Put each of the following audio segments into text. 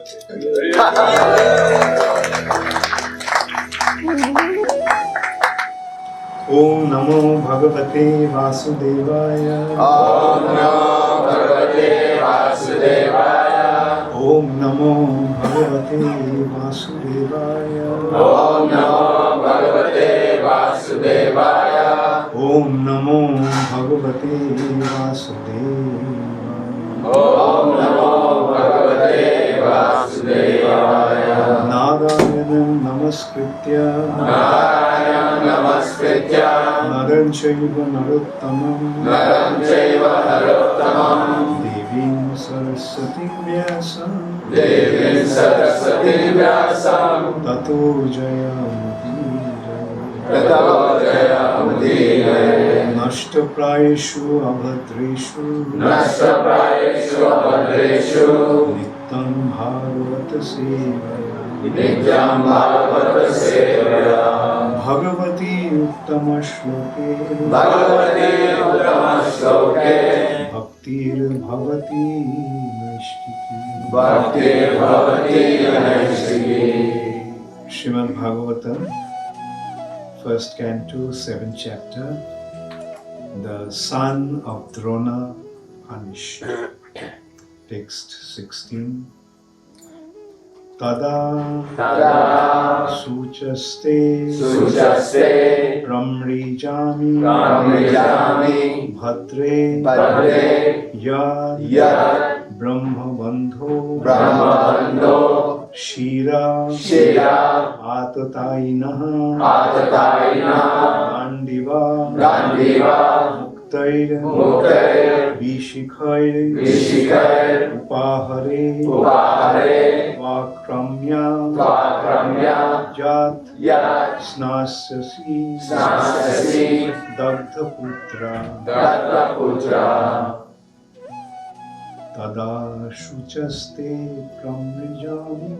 Om Namo Bhagavate Vasudevaya. Om Namo Bhagavate Vasudevaya. Om Namo Bhagavate Vasudevaya. Om Namo Bhagavate Vasudevaya. Om Namo Bhagavate Vasudevaya. Om Namo Bhagavate Vasudevaya. Narayanam Namaskritya. Narayanam Namaskritya. Naram Chaiva Narottamam. Naram Chaiva Narottamam. Devim Saraswati Vyasam. Devim Saraswati Vyasam. Tato Jayamati. Tato Jayamudinaye. Nashtaprayeshu Abhadreshu. Nashtaprayeshu Abhadreshu. Nityam Bhagavata Sevaya. Nityam Bhagavata Sevaya. Bhagavati Uttama Shloke. Bhagavati Uttama Shloke. Bhaktir Bhavati Naishtiki. Bhaktir Bhavati Naishtiki. Srīmad Bhāgavatam, 1st Canto, 7th chapter. The son of Drona punished. Text 16. Tada suchaste Ramrijami Bhadre Yad Brahmabandho Shira Atatainaha Gandiva Muktair Vishikhair Upahare Vakramya Jat Snasyasi Dagdha Putra Tada Shuchaste Pramrijami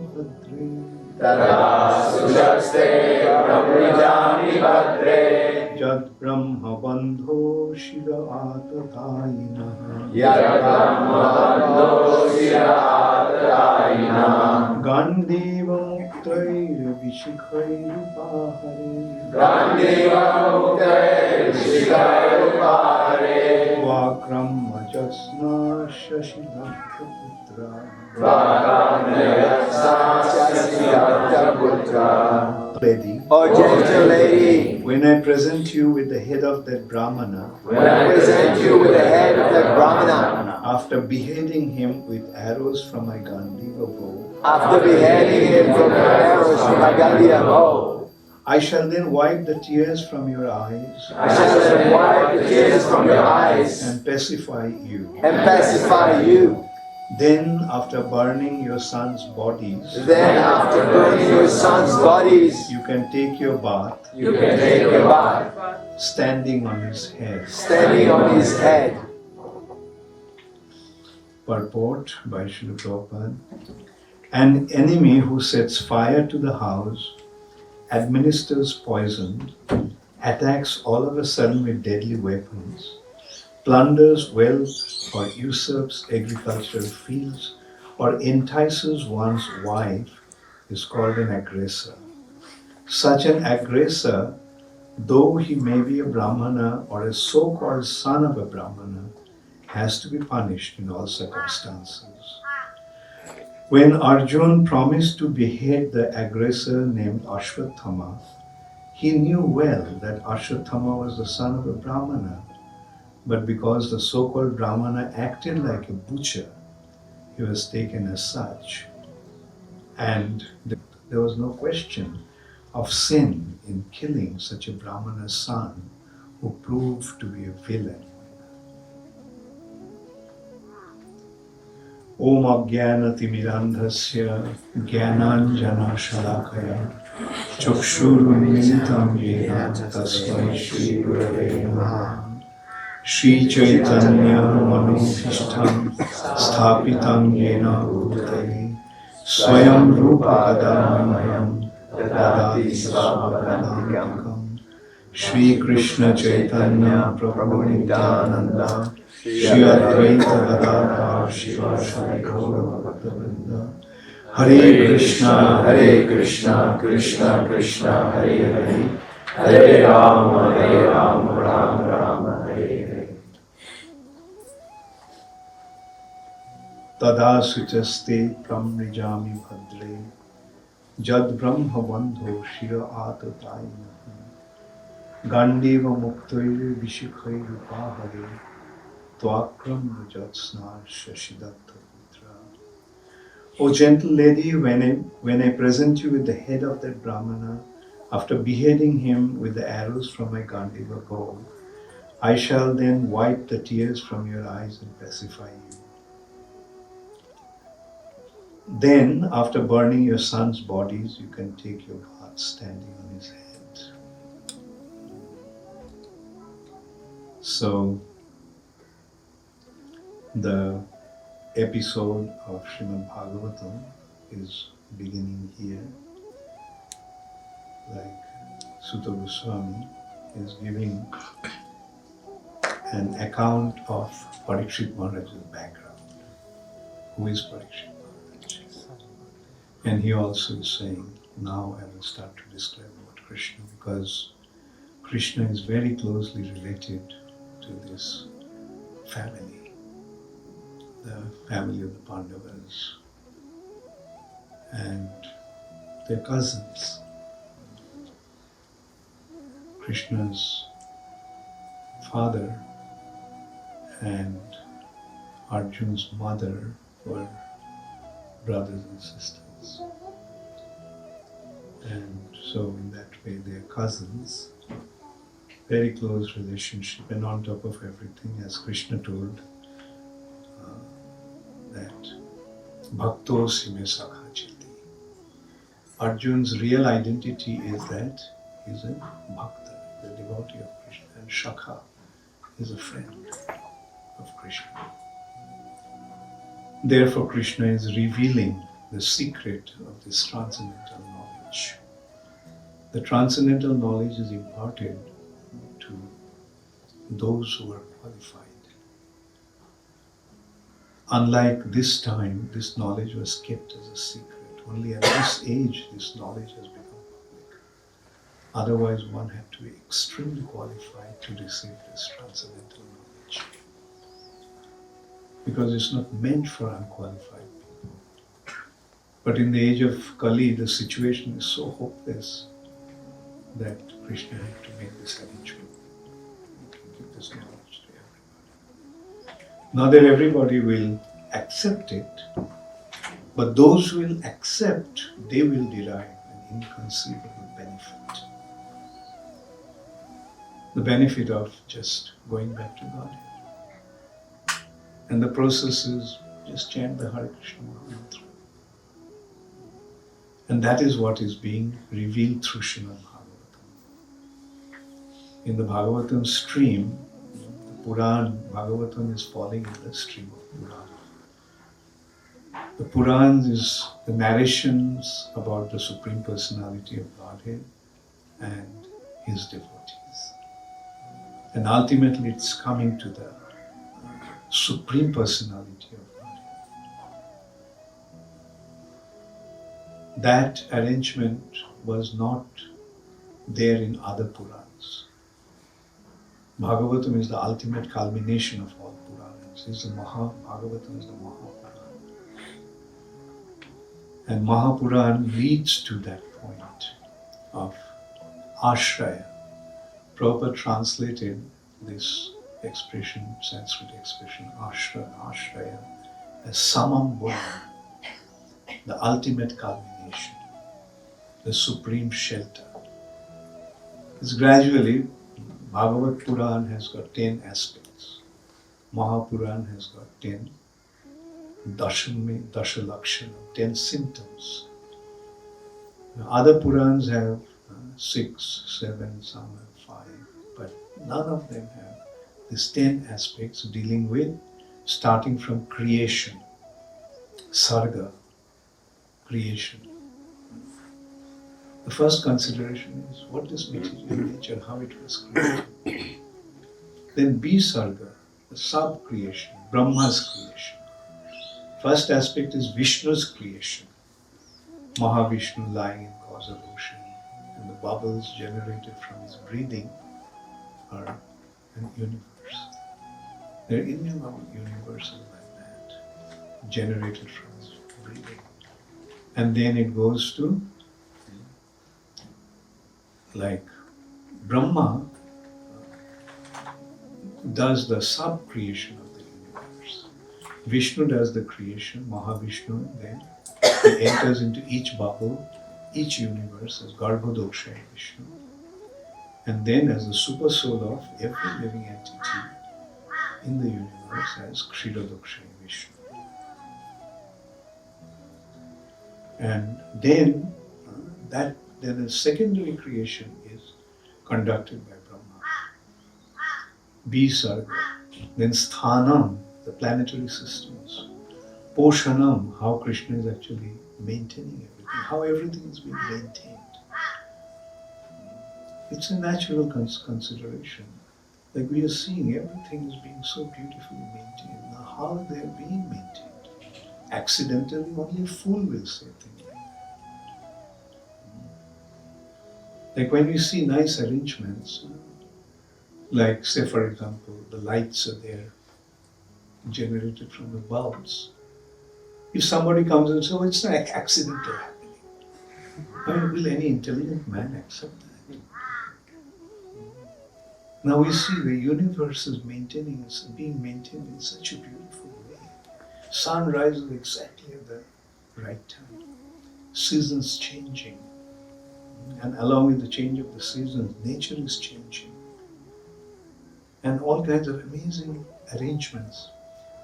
Bhadre Jad Brahma Bandho Shira Atataina Gandiva Muktair Vishikhair Upahare Vakramma Jasna Shashidakta Putra. Lady, Oh gentle lady, when I present you with the head of that Brahmana, after beheading him with arrows from my Gandiva bow, I shall then wipe the tears from your eyes and pacify you. Then, after burning your sons' bodies, you can take your bath, standing on his head. Purport by Srila Prabhupada. An enemy who sets fire to the house, administers poison, attacks all of a sudden with deadly weapons, plunders wealth or usurps agricultural fields or entices one's wife is called an aggressor. Such an aggressor, though he may be a Brahmana or a so-called son of a Brahmana, has to be punished in all circumstances. When Arjuna promised to behead the aggressor named Ashwatthama, he knew well that Ashwatthama was the son of a Brahmana, but because the so-called Brahmana acted like a butcher, he was taken as such. And there was no question of sin in killing such a Brahmana's son who proved to be a villain. Om Ajnanatimirandhasya Jnananjana Shalakaya Chakshurunmilitam Yena Tasmai Shri Gurave Namaha. Shri Chaitanya Manubhishtam Sthapitam Yena Bhutale Swayam Rupa Adamayam Dadati Svabhadikam. Shri Krishna Chaitanya Prabhu Nityananda Shri Advaita Gadadhar Shivasari Gaura Bhaktavrinda Hare Krishna, Krishna Krishna, Hare Hare, Hare Rama, Rama Rama, Hare Hare. Tada suchaste pramrijami bhadre jad brahma bandho shira atatai gandeva muktoire vishikhair upahare tvakram rajatsna shashidatta putra. O gentle lady, when I present you with the head of that Brahmana, after beheading him with the arrows from my Gandhiva bow, I shall then wipe the tears from your eyes and pacify you. Then, after burning your sons' bodies, you can take your bath standing on his head. So, the episode of Srīmad Bhāgavatam is beginning here. Like Sutta Goswami is giving an account of Parikshit Maharaj's background. Who is Parikshit Maharaj? And he also is saying, now I will start to describe about Krishna, because Krishna is very closely related to this family, the family of the Pandavas, and their cousins. Krishna's father and Arjun's mother were brothers and sisters. And so in that way they are cousins, very close relationship, and on top of everything, as Krishna told, that Bhakto Sime Sakha Chiti. Arjun's real identity is that he's a Bhakta, the devotee of Krishna, and Shakha is a friend of Krishna. Therefore, Krishna is revealing the secret of this transcendental knowledge. The transcendental knowledge is imparted to those who are qualified. Unlike this time, this knowledge was kept as a secret. Only at this age, this knowledge has become public. Otherwise, one had to be extremely qualified to receive this transcendental knowledge. Because it's not meant for unqualified people. But in the age of Kali, the situation is so hopeless that Krishna had to make this arrangement. He can give this knowledge to everybody. Not that everybody will accept it, but those who will accept, they will derive an inconceivable benefit. The benefit of just going back to Godhead. And the process is just chant the Hare Krishna mantra. And that is what is being revealed through Srīmad Bhāgavatam. In the Bhāgavatam stream, the Puran, Bhāgavatam is falling in the stream of Puran. The Puran is the narrations about the Supreme Personality of Godhead and His devotees. And ultimately it's coming to the Supreme Personality of Godhead. That arrangement was not there in other Purans. Bhagavatam is the ultimate culmination of all Puranas. Bhagavatam is the Mahapuran. And Mahapuran leads to that point of Ashraya. Prabhupada translated this expression, Sanskrit expression, Ashraya, as Samam Buddha, the ultimate culmination, the supreme shelter. It's gradually, Bhagavad Puran has got 10 aspects. Mahapuran has got 10. Dashalakshana, 10 symptoms. Now, other Purans have 6, 7, some have 5, but none of them have these 10 aspects dealing with starting from creation, sarga, creation. The first consideration is what is material nature, how it was created. Then Sarga, the sub-creation, Brahma's creation. First aspect is Vishnu's creation. Mahavishnu lying in causal ocean, and the bubbles generated from his breathing are an universe. There are innumerable universes like that, generated from his breathing. And then it goes to, like, Brahma does the sub-creation of the universe. Vishnu does the creation, Mahavishnu, then he enters into each bubble, each universe as Garbhodakshaya Vishnu. And then as the super soul of every living entity in the universe as Kshirodakshaya Vishnu. And then then the secondary creation is conducted by Brahma. Sarga, then Sthanam, the planetary systems. Poshanam, how Krishna is actually maintaining everything, how everything is being maintained. It's a natural consideration. Like we are seeing, everything is being so beautifully maintained. Now how they are being maintained? Accidentally, only a fool will say things like that. Like when we see nice arrangements, like say for example, the lights are there, generated from the bulbs. If somebody comes and says, oh, it's an accidental happening. I mean, will any intelligent man accept that? Now we see the universe is being maintained in such a beautiful way. Sun rises exactly at the right time. Seasons changing. And along with the change of the seasons, nature is changing. And all kinds of amazing arrangements.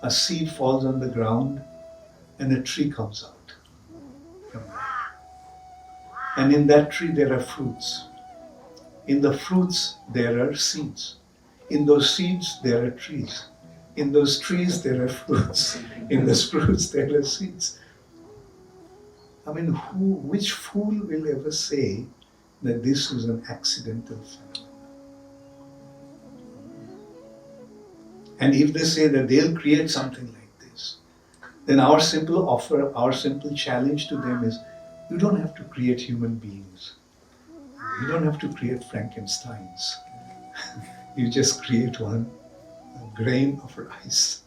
A seed falls on the ground and a tree comes out. And in that tree there are fruits. In the fruits there are seeds. In those seeds there are trees. In those trees there are fruits. In those fruits there are seeds. I mean, which fool will ever say that this is an accidental phenomenon? And if they say that they'll create something like this, then our simple offer, our simple challenge to them is, you don't have to create human beings. You don't have to create Frankensteins. You just create a grain of rice,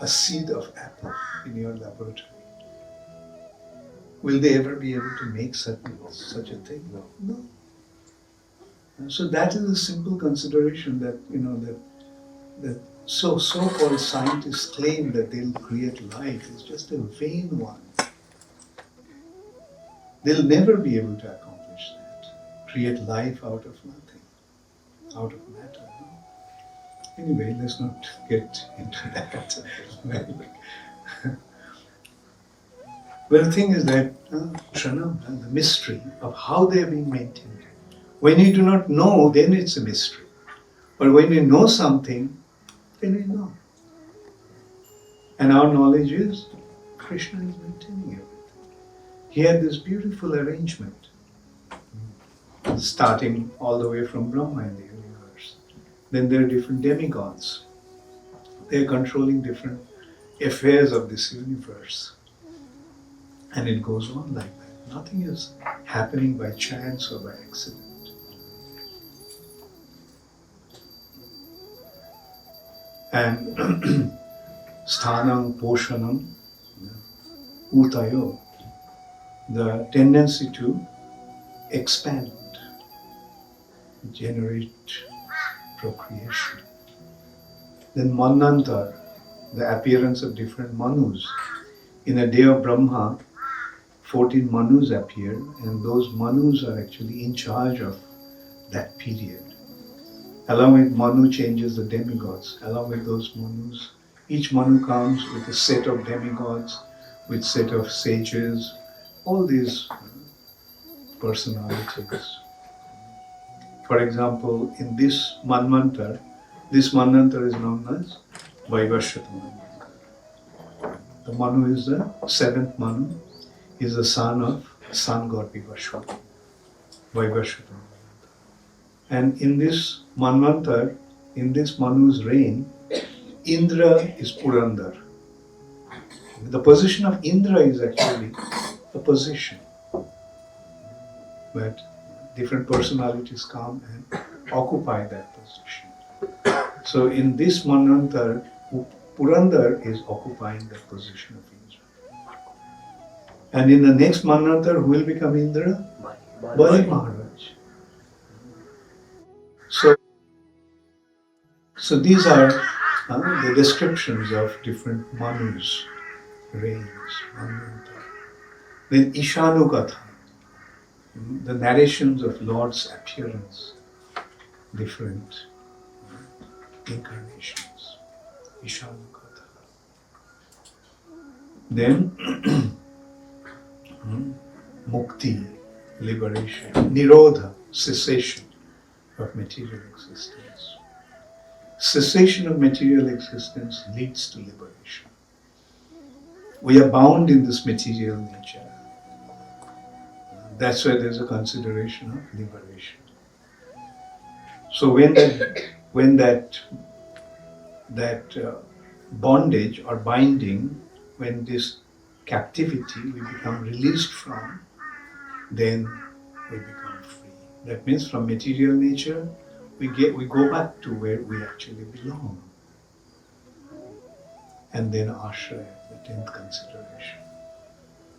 a seed of apple in your laboratory. Will they ever be able to make such a thing? No. And so that is a simple consideration that, that so-called scientists claim that they'll create life is just a vain one. They'll never be able to accomplish that. Create life out of nothing, out of matter. No? Anyway, let's not get into that. Well, the thing is that the mystery of how they are being maintained. When you do not know, then it's a mystery. But when you know something, then you know. And our knowledge is Krishna is maintaining everything. He had this beautiful arrangement, starting all the way from Brahma in the universe. Then there are different demigods. They are controlling different affairs of this universe. And it goes on like that. Nothing is happening by chance or by accident. And sthanam, poshanam, utayo, the tendency to expand, generate procreation. Then manantar, the appearance of different manus. In a day of Brahma, 14 manus appear, and those manus are actually in charge of that period. Along with Manu changes the demigods. Along with those manus, each manu comes with a set of demigods, with set of sages, all these personalities. For example, in this Manvantar is known as Vaivasvata Manvantar. The Manu is the seventh Manu. He is the son of sun god Vaivasvata. Vaivasvata. And in this Manvantar, in this Manu's reign, Indra is Purandar. The position of Indra is actually a position. But different personalities come and occupy that position. So in this Manvantar, Purandar is occupying that position of Indra. And in the next Manvantar, who will become Indra? Bali Maharaj. So these are the descriptions of different Manus, reigns, Manvantar. Then Ishanukatha, the narrations of Lord's appearance, different incarnations, Ishanukatha. Then Mukti, liberation, Nirodha, cessation of material existence. Cessation of material existence leads to liberation. We are bound in this material nature. That's why there's a consideration of liberation. So when that bondage or binding, when this captivity we become released from, then we become free. That means from material nature, we go back to where we actually belong. And then Ashraya, the 10th consideration,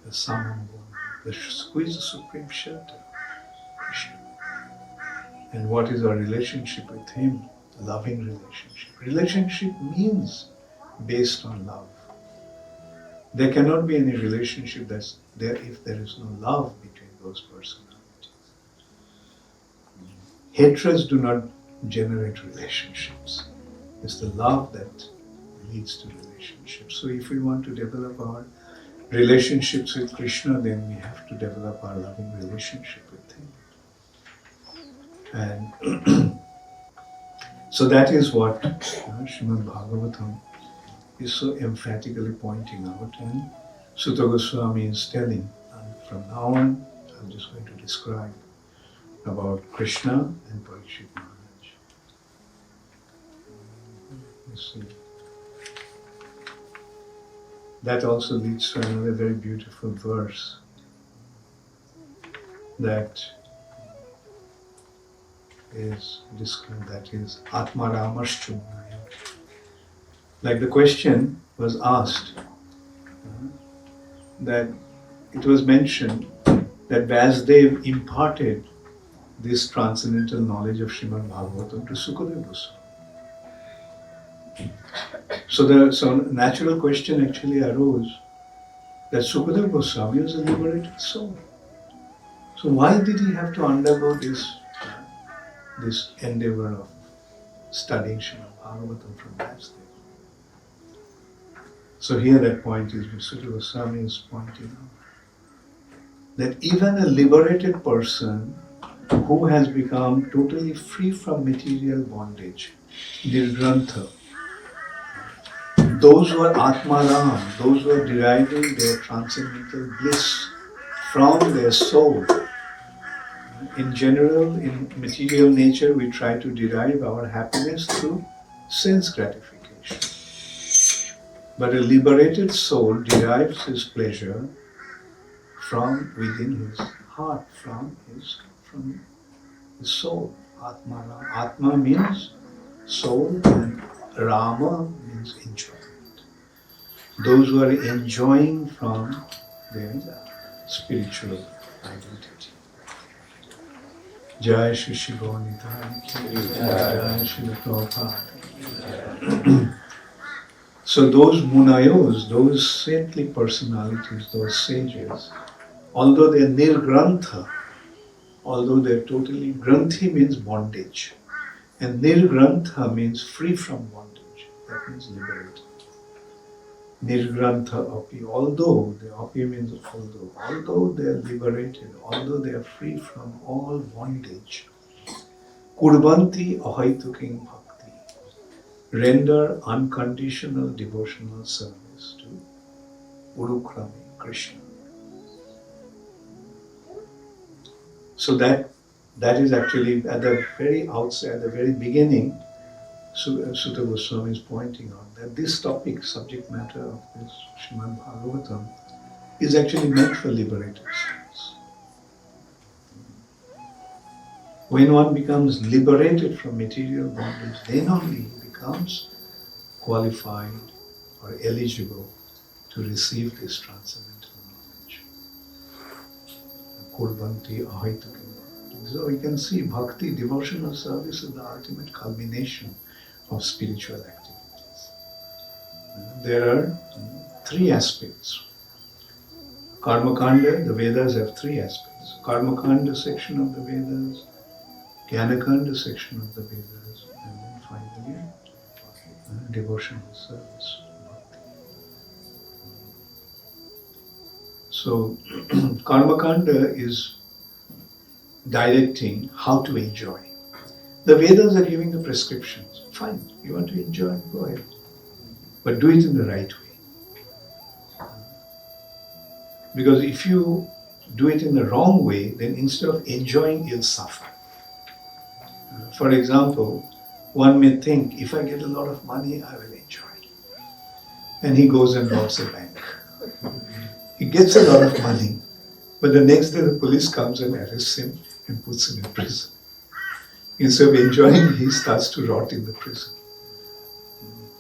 the Samambhava, who is the supreme shelter, Krishna. And what is our relationship with him? Loving relationship. Relationship means based on love. There cannot be any relationship that's there if there is no love between those personalities. Hatreds do not generate relationships. It's the love that leads to relationships. So if we want to develop our relationships with Krishna, then we have to develop our loving relationship with him. And so that is what Srīmad Bhāgavatam is so emphatically pointing out, and Sutta Goswami is telling. And from now on, I'm just going to describe about Krishna and Parikshit Maharaj. Let's see. That also leads to another very beautiful verse that is described, that is Atma Ramaschumnaya. Like the question was asked, that it was mentioned that Vasudev imparted this transcendental knowledge of Srīmad Bhāgavatam to Sukadeva Goswami. So natural question actually arose that Sukadeva Goswami was a liberated soul. So why did he have to undergo this endeavor of studying Srīmad Bhāgavatam from Vasudev? So here that point is, Sukadeva Goswami is pointing out that even a liberated person who has become totally free from material bondage, Nirgrantha, those who are Atmaram, those who are deriving their transcendental bliss from their soul. In general, in material nature, we try to derive our happiness through sense gratification. But a liberated soul derives his pleasure from within his heart, from his soul. Atmaram. Atma means soul and Rama means enjoyment. Those who are enjoying from their spiritual identity. Jaya Shri Shri Gauranitai, Jaya Shri Prabhupada. So those munayos, those saintly personalities, those sages, although they are nirgrantha, although they are totally, granthi means bondage, and nirgrantha means free from bondage, that means liberated. Nirgrantha api, although, the api means although they are liberated, although they are free from all bondage, kurbanti ahaituking bhakti, render unconditional devotional service to Urukrami, Krishna. So that is actually at the very outset, at the very beginning, Sutta Goswami is pointing out that this topic, subject matter of this Srīmad Bhāgavatam, is actually meant for liberated souls. When one becomes liberated from material bondage, then only he becomes qualified or eligible to receive this transcendental knowledge. Kurbanti ahaitukam. So we can see bhakti, devotional service, is the ultimate culmination of spiritual activities. There are three aspects. Karma Kanda, the Vedas have three aspects. Karma Kanda section of the Vedas, Jnana Kanda section of the Vedas, and then finally devotional service. So Karma Kanda is directing how to enjoy. The Vedas are giving the prescriptions. Fine, you want to enjoy, go ahead. But do it in the right way. Because if you do it in the wrong way, then instead of enjoying, you'll suffer. For example, one may think, if I get a lot of money, I will enjoy. And he goes and robs a bank. He gets a lot of money, but the next day the police comes and arrests him and puts him in prison. Instead of enjoying, he starts to rot in the prison.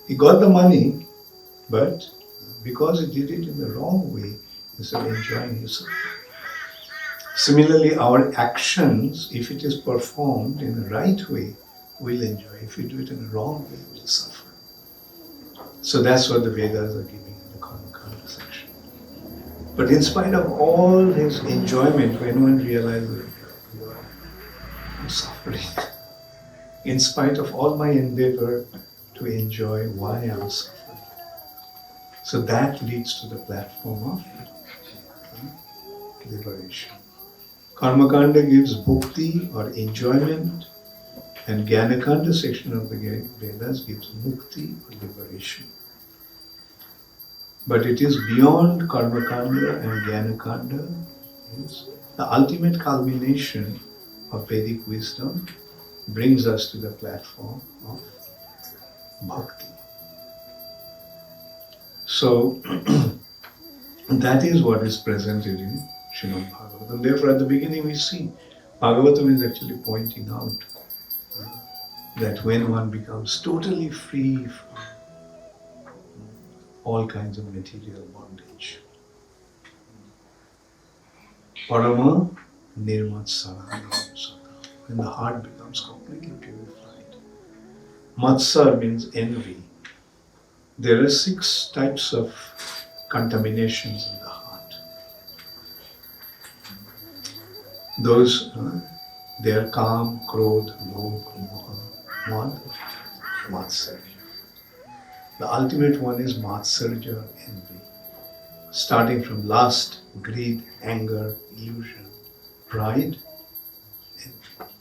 He got the money, but because he did it in the wrong way, instead of enjoying, he suffered. Similarly, our actions, if it is performed in the right way, we'll enjoy. If we do it in the wrong way, we'll suffer. So that's what the Vedas are giving in the Karma Kanda section. But in spite of all his enjoyment, when one realizes, I'm suffering. In spite of all my endeavor to enjoy, why I'm suffering. So that leads to the platform of liberation. Karma Kanda gives bhukti or enjoyment, and Jnana Kanda section of the Vedas gives mukti or liberation. But it is beyond Karma Kanda and Jnana Kanda. Is the ultimate culmination of Vedic wisdom brings us to the platform of bhakti. So that is what is presented in Srīmad Bhāgavatam. Therefore, at the beginning we see Bhagavatam is actually pointing out that when one becomes totally free from all kinds of material bondage, Parama Nirmatsara, when the heart becomes completely purified. Matsar means envy. There are 6 types of contaminations in the heart. Those, they are Kam, Krodh, Lobh, Moha, Mad, Matsarya. The ultimate one is Matsarya or envy. Starting from lust, greed, anger, illusion, pride, envy.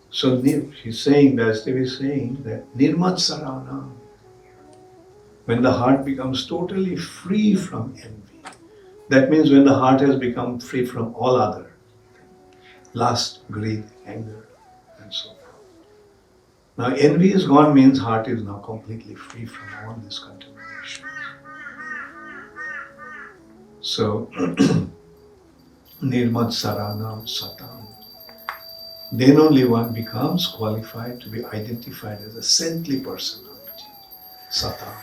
So he's saying, Vasudev is saying that Nirmatsarana, when the heart becomes totally free from envy, that means when the heart has become free from all other, lust, greed, anger, and so forth. Now envy is gone means heart is now completely free from all this contamination. So, Nirmatsaranam Satam. Then only one becomes qualified to be identified as a saintly personality. Satam.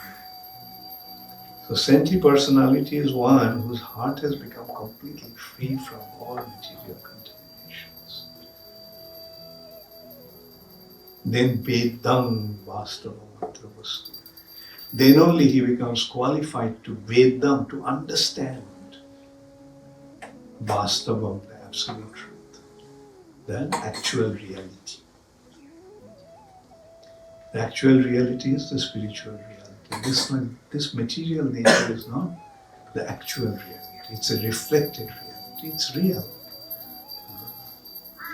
So saintly personality is one whose heart has become completely free from all material contaminations. Then Vedam Vastavam Atravastu. Then only he becomes qualified to Vedam, to understand Vastavam, the absolute truth, the actual reality. The actual reality is the spiritual reality. This material nature is not the actual reality. It's a reflected reality. It's real.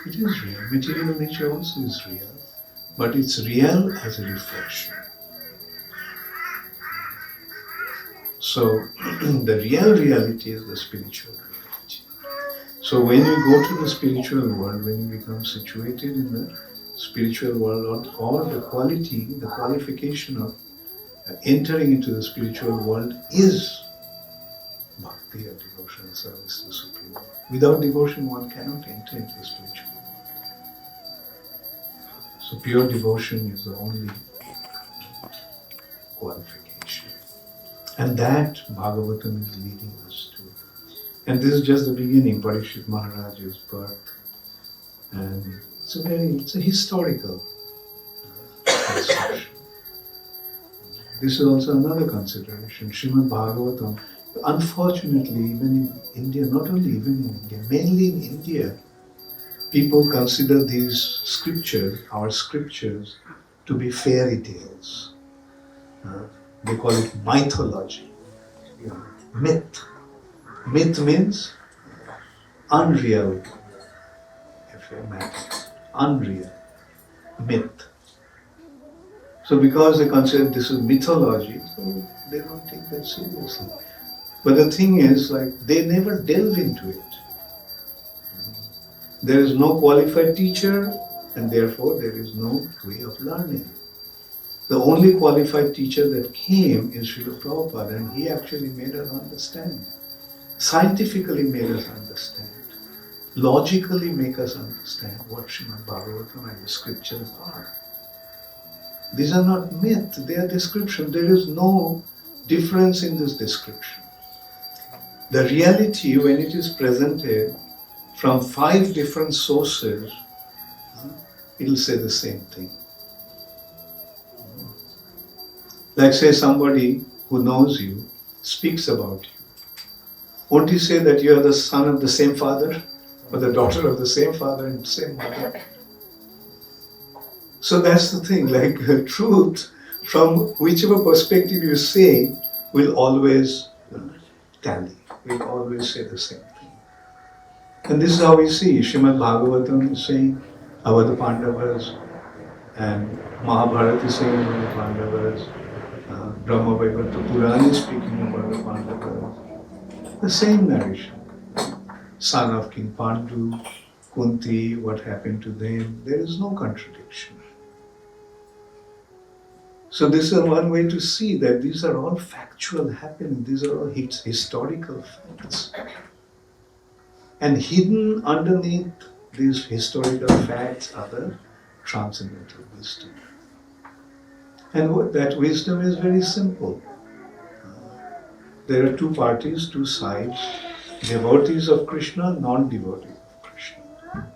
It is real. Material nature also is real, but it's real as a reflection. So the real reality is the spiritual reality. So when you go to the spiritual world, when you become situated in the spiritual world, or the qualification of entering into the spiritual world is bhakti or devotion and service to the Supreme Lord. Without devotion, one cannot enter into the spiritual world. So pure devotion is the only qualification. And that Bhagavatam is leading us to. And this is just the beginning, Parikshit Maharaj's birth. And it's a historical discussion. This is also another consideration. Srīmad Bhāgavatam, unfortunately, even in India, not only even in India, mainly in India, people consider these scriptures, our scriptures, to be fairy tales. They call it mythology, myth. Myth means unreal matter, unreal, myth. So because they consider this is mythology, so they don't take that seriously. But the thing is, like, they never delve into it. There is no qualified teacher, and therefore there is no way of learning. The only qualified teacher that came is Srila Prabhupada, and he actually made us understand. Scientifically made us understand. Logically make us understand what Srīmad Bhāgavatam and the scriptures are. These are not myth, they are descriptions. There is no difference in this description. The reality, when it is presented from 5 different sources, it will say the same thing. Like say somebody who knows you speaks about you. Won't he say that you are the son of the same father or the daughter of the same father and same mother? So that's the thing, like truth from whichever perspective you say will always tally, will always say the same thing. And this is how we see Srīmad Bhāgavatam is saying about the Pandavas, and Mahabharata is saying about the Pandavas, Brahma Vaibharta Purana is speaking about the Pandavas. The same narration. Son of King Pandu, Kunti, what happened to them, there is no contradiction. So this is one way to see that these are all factual happenings, these are all historical facts. And hidden underneath these historical facts are the transcendental wisdom. And that wisdom is very simple. There are 2 parties, 2 sides, devotees of Krishna, non-devotees of Krishna.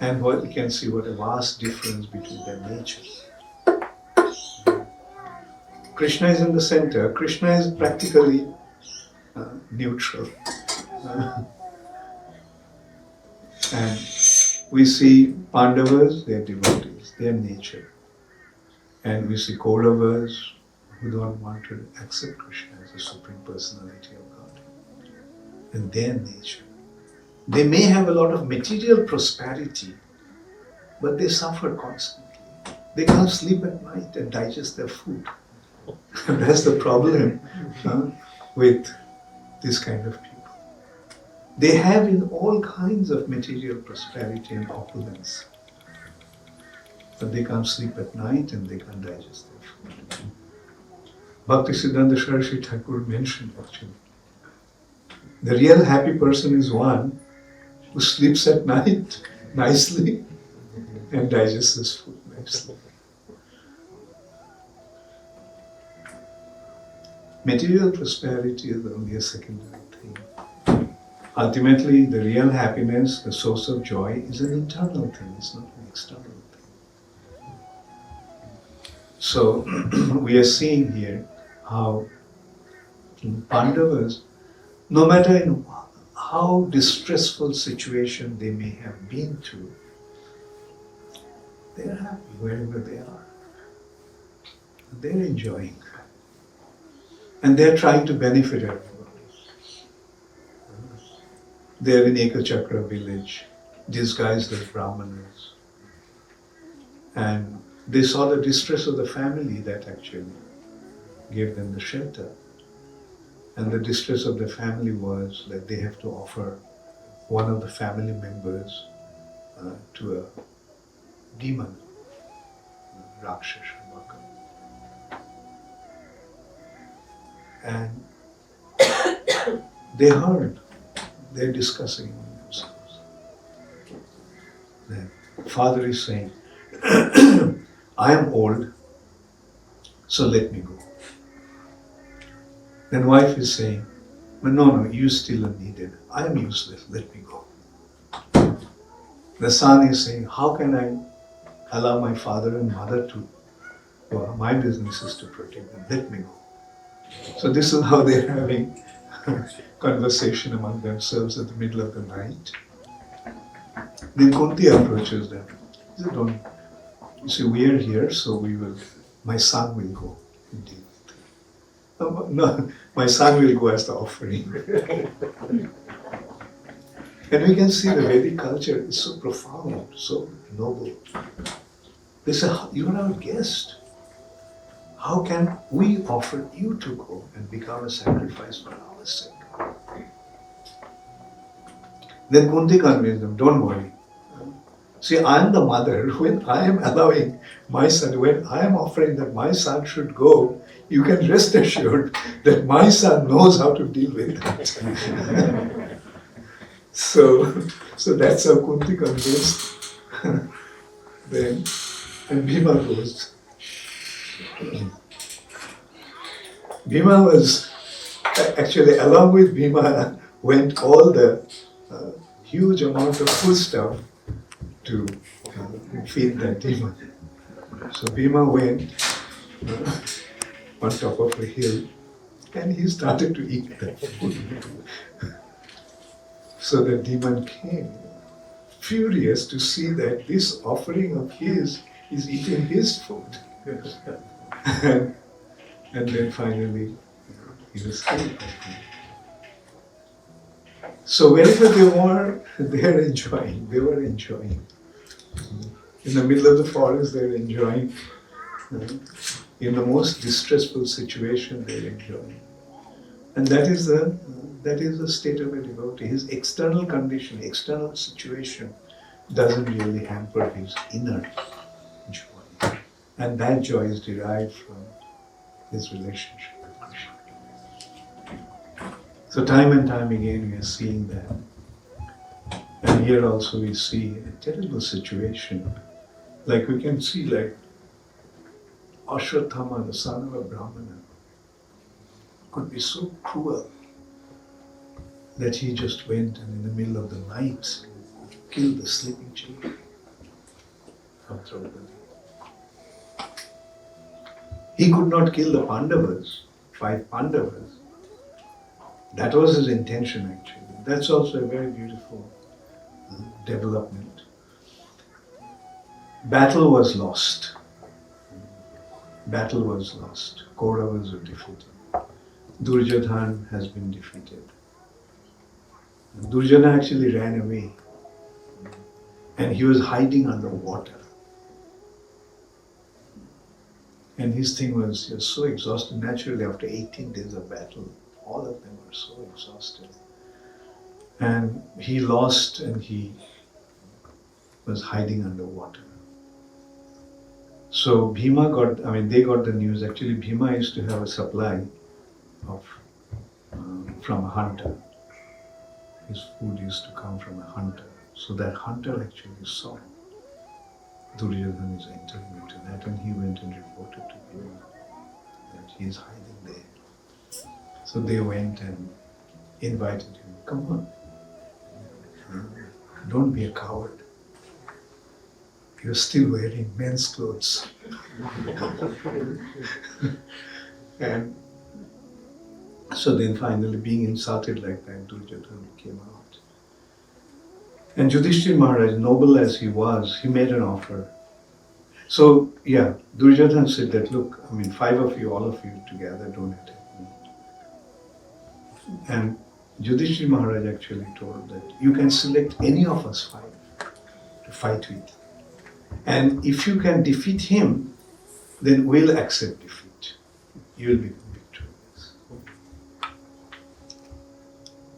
And what you can see what a vast difference between their natures. Krishna is in the center. Krishna is practically neutral. And we see Pandavas, they are devotees, they are nature. And we see Kauravas who don't want to accept Krishna as the Supreme Personality of God. And their nature. They may have a lot of material prosperity, but they suffer constantly. They can't sleep at night and digest their food. That's the problem with this kind of people. They have in all kinds of material prosperity and opulence, but they can't sleep at night and they can't digest their food. Bhaktisiddhanta Saraswati Thakur mentioned actually, the real happy person is one who sleeps at night nicely and digests his food nicely. Material prosperity is only a secondary thing. Ultimately, the real happiness, the source of joy, is an internal thing, it's not an external thing. So, we are seeing here how Pandavas, no matter in how distressful situation they may have been through, they are happy wherever they are. They are enjoying. And they are trying to benefit everybody. They are in Ekachakra village, disguised as Brahmanas. And they saw the distress of the family that actually gave them the shelter. And the distress of the family was that they have to offer one of the family members to a demon, Rakshasa. And they heard, they're discussing among themselves. The father is saying, I am old, so let me go. Then wife is saying, but no, you still are needed. I am useless, let me go. The son is saying, how can I allow my father and mother to, my business is to protect them, let me go. So this is how they're having conversation among themselves at the middle of the night. Then Kunti approaches them. He said, don't, you see, we are here, so my son will go and deal with it. No, my son will go as the offering. And we can see the Vedic culture is so profound, so noble. They say, you are our guest. How can we offer you to go and become a sacrifice for our sake? Then Kunti convinced them, don't worry. See, I am the mother. When I am allowing my son, when I am offering that my son should go, you can rest assured that my son knows how to deal with that. So that's how Kunti convinced them. And Bhima goes. Bhima was, actually along with Bhima went all the huge amount of food stuff to feed that demon. So Bhima went on top of a hill and he started to eat that food. So the demon came, furious to see that this offering of his is eating his food. And then finally he was killed. So wherever they were enjoying. In the middle of the forest, they're enjoying. In the most distressful situation, they're enjoying. And that is the state of a devotee. His external condition, external situation doesn't really hamper his inner joy. And that joy is derived from his relationship with Krishna. So time and time again we are seeing that. And here also we see a terrible situation. Like we can see like Ashwatthama, the son of a Brahmana, could be so cruel that he just went and in the middle of the night killed the sleeping children of Draupadi. He could not kill the Pandavas, 5 Pandavas. That was his intention actually. That's also a very beautiful development. Battle was lost. Kauravas were defeated. Duryodhana has been defeated. Duryodhana actually ran away and he was hiding under water. And his thing was he was so exhausted. Naturally, after 18 days of battle, all of them were so exhausted. And he lost and he was hiding under water. So Bhima they got the news. Actually, Bhima used to have a supply of from a hunter. His food used to come from a hunter. So that hunter actually saw Duryodhana is entering into that, and he went and reported to Bhima that he is hiding there. So they went and invited him, come on, don't be a coward. You're still wearing men's clothes. And so then finally being insulted like that, Duryodhana came out. And Yudhishthira Maharaj, noble as he was, he made an offer. So yeah, Duryodhana said that, look, 5 of you, all of you together, don't attack me. And Yudhishthira Maharaj actually told that you can select any of us 5 to fight with. And if you can defeat him, then we'll accept defeat. You will become victorious.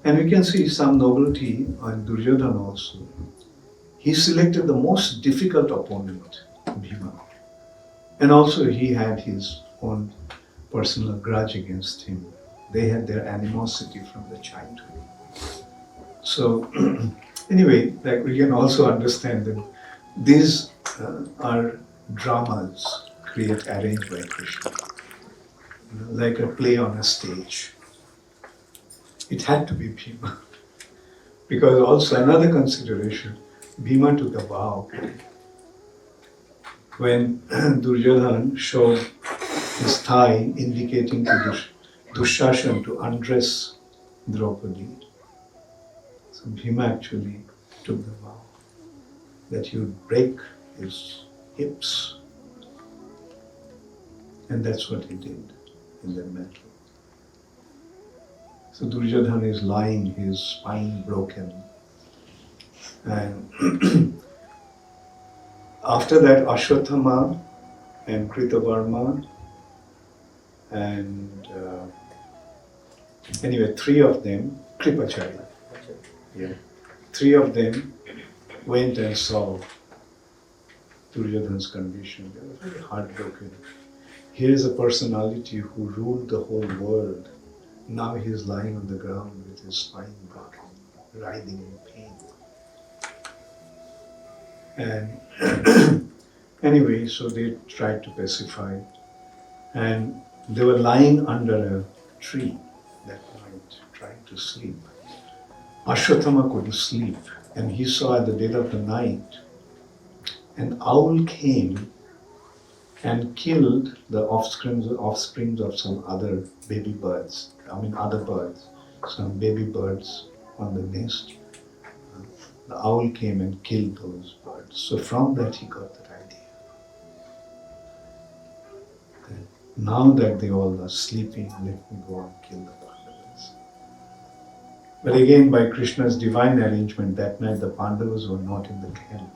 And we can see some nobility on Duryodhana also. He selected the most difficult opponent, Bhima. And also he had his own personal grudge against him. they had their animosity from the childhood. So anyway, like we can also understand that these are dramas arranged by Krishna, like a play on a stage. It had to be Bhima. Because also another consideration, Bhima took a vow. When Duryodhana showed his thigh indicating to Dushashan to undress Draupadi, so Bhima actually took the vow that he would break his hips. And that's what he did in the battle. So Duryodhana is lying, his spine broken. And after that, Ashwatthama and Kritavarma and anyway, three of them, Kripacharya, three of them went and saw Duryodhana's condition. They were very heartbroken. Here is a personality who ruled the whole world. Now he is lying on the ground with his spine broken, writhing in pain. And anyway, so they tried to pacify. And they were lying under a tree that night, trying to sleep. Ashwatthama couldn't sleep, and he saw at the dead of the night an owl came and killed the offsprings of some other baby birds, other birds, some baby birds on the nest. The owl came and killed those birds. So from that he got that idea. That now that they all are sleeping, let me go and kill the Pandavas. But again, by Krishna's divine arrangement, that night the Pandavas were not in the camp.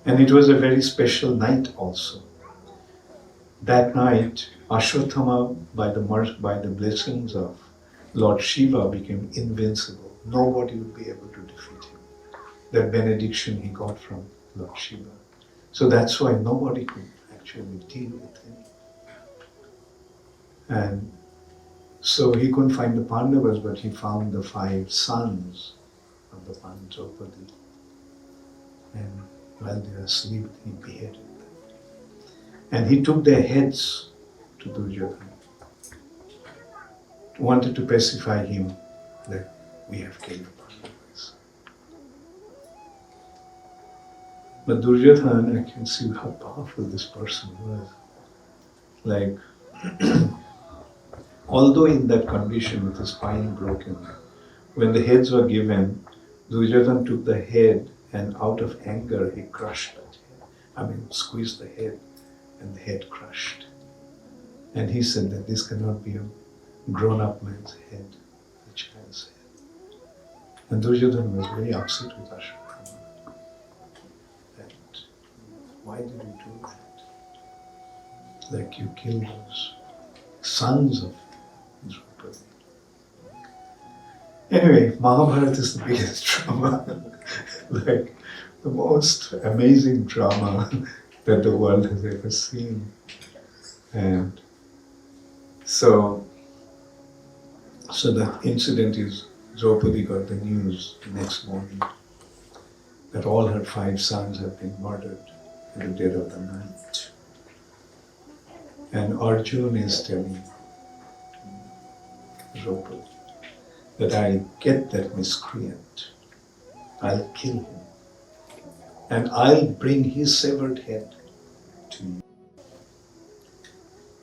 And it was a very special night also. That night, Ashwatthama, by the blessings of Lord Shiva, became invincible. Nobody would be able to defeat him. That benediction he got from Lord Shiva. So that's why nobody could actually deal with him. And so he couldn't find the Pandavas, but he found the 5 sons of the Pandavas. And while they were asleep, he beheaded them. And he took their heads to Duryodhana. Wanted to pacify him that we have killed the Pandavas. But Duryodhana, I can see how powerful this person was. Like, although in that condition with his spine broken, when the heads were given, Duryodhana took the head and out of anger he crushed that head. Squeezed the head and the head crushed. And he said that this cannot be a grown-up man's head, a child's head. And Duryodhana was very upset with Ashwatthama. That, why did you do that? Like you killed those sons of Draupadi. Anyway, Mahabharata is the biggest drama. Like the most amazing drama that the world has ever seen. And so the incident is Draupadi got the news the next morning that all her 5 sons have been murdered in the dead of the night. And Arjuna is telling Draupadi that I'll get that miscreant, I'll kill him, and I'll bring his severed head to you,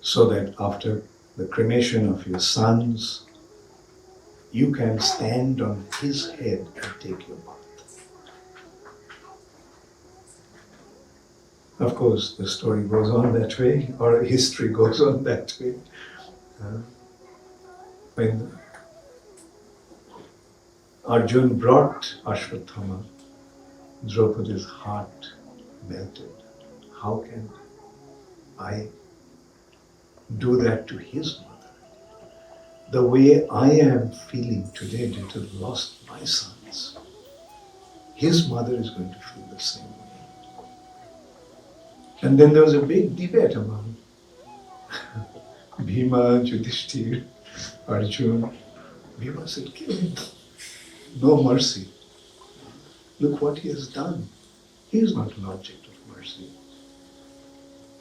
so that after the cremation of your sons, you can stand on his head and take your path. Of course, the story goes on that way, or history goes on that way. When Arjuna brought Ashwatthama, Draupadi's heart melted. How can I do that to his mother? The way I am feeling today due to the loss of my sons, his mother is going to feel the same way. And then there was a big debate among Bhima, Yudhishthira, Arjuna, we mustn't kill him. No mercy. Look what he has done. He is not an object of mercy.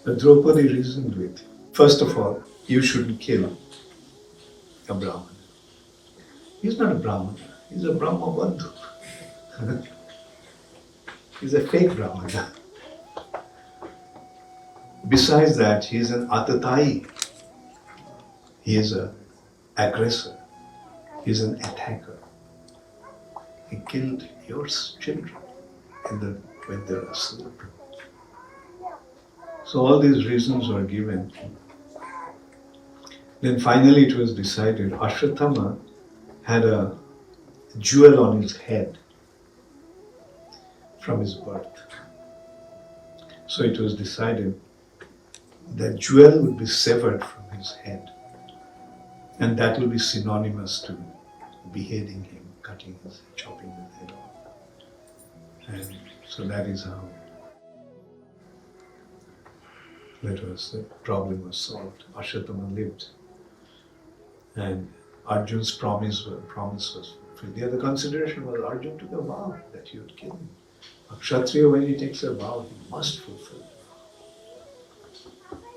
But Draupadi reasoned with him. First of all, you shouldn't kill a Brahmana. He's not a Brahmana. He's a Brahma Bandhu. He's a fake Brahmana. Besides that, he is an Atatai. He is an aggressor. He is an attacker. He killed your children when they were asleep. So all these reasons were given. Then finally it was decided, Ashwatthama had a jewel on his head from his birth. So it was decided that jewel would be severed from his head, and that will be synonymous to beheading him, cutting his, chopping his head off. And so that is how the problem was solved. Ashwatthama lived, and Arjuna's promise was fulfilled. The other consideration was Arjuna took a vow that he would kill him. A Kshatriya, when he takes a vow, he must fulfill it.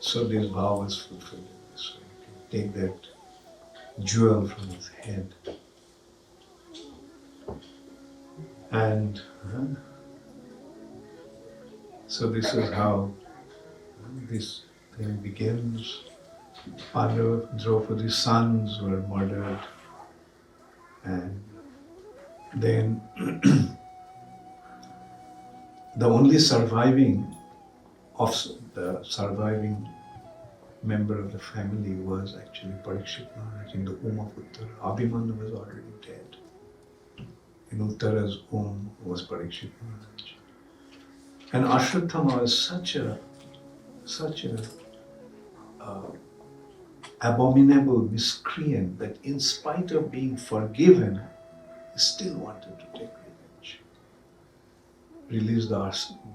So this vow was fulfilled in this way. He can take that jewel from his head. And so this is how this thing begins. Pandava, Draupadi's sons were murdered, and then the only surviving member of the family was actually Parikshit Maharaj in the womb of Uttara. Abhimanyu was already dead. In Uttara's womb was Parikshit Maharaj. And Ashwatthama was such a abominable miscreant that in spite of being forgiven, he still wanted to take revenge. Released the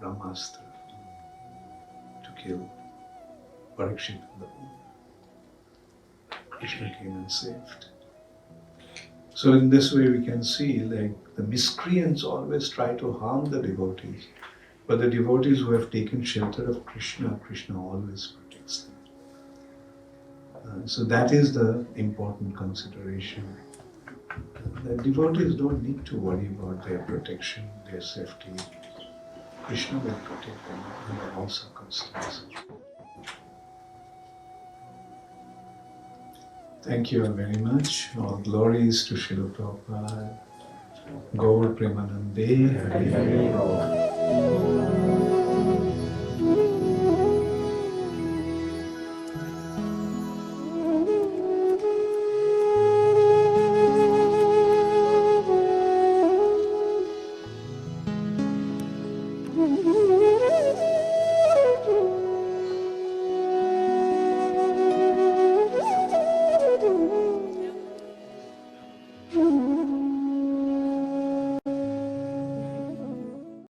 Brahmastra to kill Parikshit in the womb. Krishna came and saved. So in this way we can see like the miscreants always try to harm the devotees, but the devotees who have taken shelter of Krishna, Krishna always protects them. So that is the important consideration. The devotees don't need to worry about their protection, their safety. Krishna will protect them under all circumstances. Thank you all very much. All glories to Srila Prabhupada. Gaur Premanande. Hare Hare.